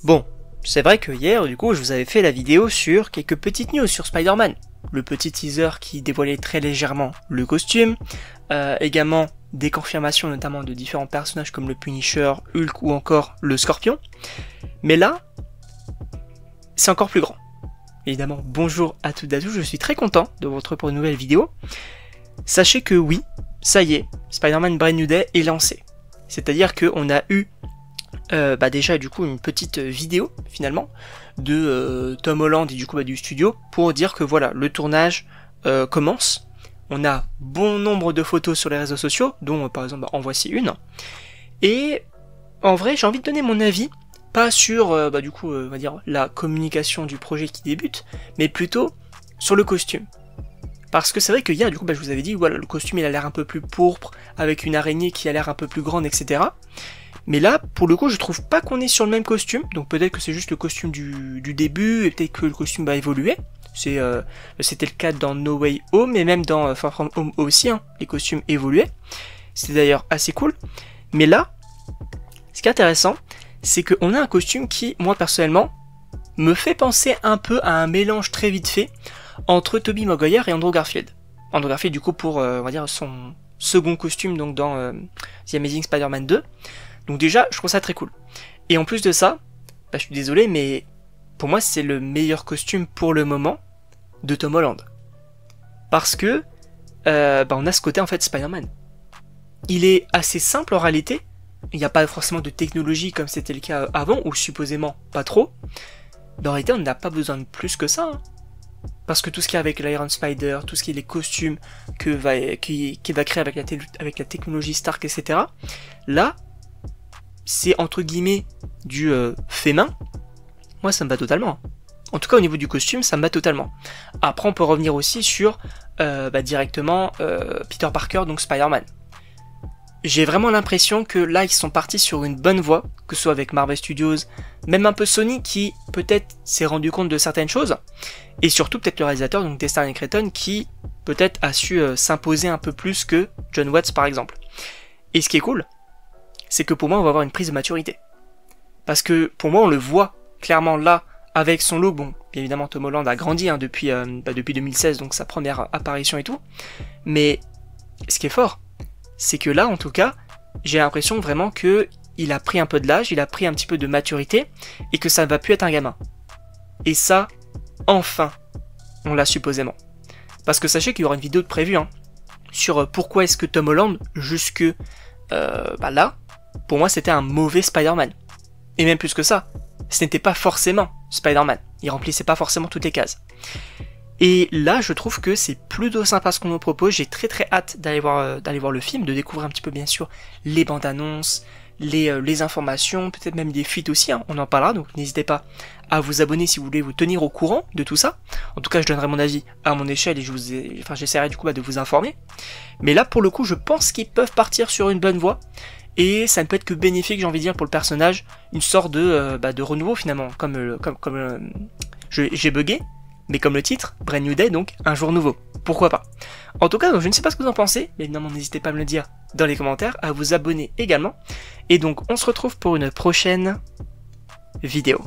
Bon, c'est vrai que hier, du coup, je vous avais fait la vidéo sur quelques petites news sur Spider-Man. Le petit teaser qui dévoilait très légèrement le costume, également des confirmations notamment de différents personnages comme le Punisher, Hulk ou encore le Scorpion. Mais là, c'est encore plus grand. Évidemment, bonjour à toutes et à tous, je suis très content de vous retrouver pour une nouvelle vidéo. Sachez que oui, ça y est, Spider-Man Brand New Day est lancé. C'est-à-dire qu'on a eu déjà du coup une petite vidéo finalement de Tom Holland et du coup du studio pour dire que voilà, le tournage commence. On a bon nombre de photos sur les réseaux sociaux, dont par exemple en voici une. Et en vrai, j'ai envie de donner mon avis, pas sur on va dire la communication du projet qui débute, mais plutôt sur le costume. Parce que c'est vrai que hier, du coup, je vous avais dit, voilà, le costume il a l'air un peu plus pourpre, avec une araignée qui a l'air un peu plus grande, etc. Mais là, pour le coup, je trouve pas qu'on est sur le même costume, donc peut-être que c'est juste le costume du début, et peut-être que le costume va évoluer. C'était le cas dans No Way Home, et même dans Far From Home aussi, hein, les costumes évoluaient. C'était d'ailleurs assez cool. Mais là, ce qui est intéressant, c'est qu'on a un costume qui, moi personnellement, me fait penser un peu à un mélange très vite fait entre Tobey Maguire et Andrew Garfield. Andrew Garfield, du coup, pour, on va dire, son second costume, donc dans The Amazing Spider-Man 2. Donc déjà, je trouve ça très cool. Et en plus de ça, je suis désolé, mais pour moi, c'est le meilleur costume pour le moment de Tom Holland. Parce que, on a ce côté, en fait, Spider-Man. Il est assez simple en réalité. Il n'y a pas forcément de technologie comme c'était le cas avant, ou supposément pas trop. Mais en réalité, on n'a pas besoin de plus que ça, hein. Parce que tout ce qui est avec l'Iron Spider, tout ce qui est les costumes qu'il va créer avec la technologie Stark, etc. Là, c'est entre guillemets du fait main. Moi, ça me va totalement. En tout cas, au niveau du costume, ça me va totalement. Après, on peut revenir aussi sur directement Peter Parker, donc Spider-Man. J'ai vraiment l'impression que là, ils sont partis sur une bonne voie, que ce soit avec Marvel Studios, même un peu Sony qui peut-être s'est rendu compte de certaines choses, et surtout peut-être le réalisateur, donc Destin et Cretton, qui peut-être a su s'imposer un peu plus que John Watts par exemple. Et ce qui est cool, c'est que pour moi on va avoir une prise de maturité. Parce que pour moi on le voit clairement là, avec son look, bon, bien évidemment Tom Holland a grandi hein, depuis 2016, donc sa première apparition et tout, mais ce qui est fort, c'est que là en tout cas, j'ai l'impression vraiment que il a pris un peu de l'âge, il a pris un petit peu de maturité, et que ça ne va plus être un gamin. Et ça, enfin, on l'a supposément. Parce que sachez qu'il y aura une vidéo de prévue hein, sur pourquoi est-ce que Tom Holland, jusque là, pour moi c'était un mauvais Spider-Man. Et même plus que ça, ce n'était pas forcément Spider-Man, il remplissait pas forcément toutes les cases. Et là, je trouve que c'est plutôt sympa ce qu'on nous propose, j'ai très très hâte d'aller voir le film, de découvrir un petit peu bien sûr les bandes annonces, les informations, peut-être même des fuites aussi, hein, on en parlera, donc n'hésitez pas à vous abonner si vous voulez vous tenir au courant de tout ça. En tout cas, je donnerai mon avis à mon échelle et j'essaierai du coup de vous informer. Mais là, pour le coup, je pense qu'ils peuvent partir sur une bonne voie, et ça ne peut être que bénéfique, j'ai envie de dire, pour le personnage, une sorte de renouveau finalement, j'ai bugué, mais comme le titre, Brand New Day, donc un jour nouveau. Pourquoi pas. En tout cas, donc, je ne sais pas ce que vous en pensez, mais évidemment n'hésitez pas à me le dire dans les commentaires, à vous abonner également. Et donc on se retrouve pour une prochaine vidéo.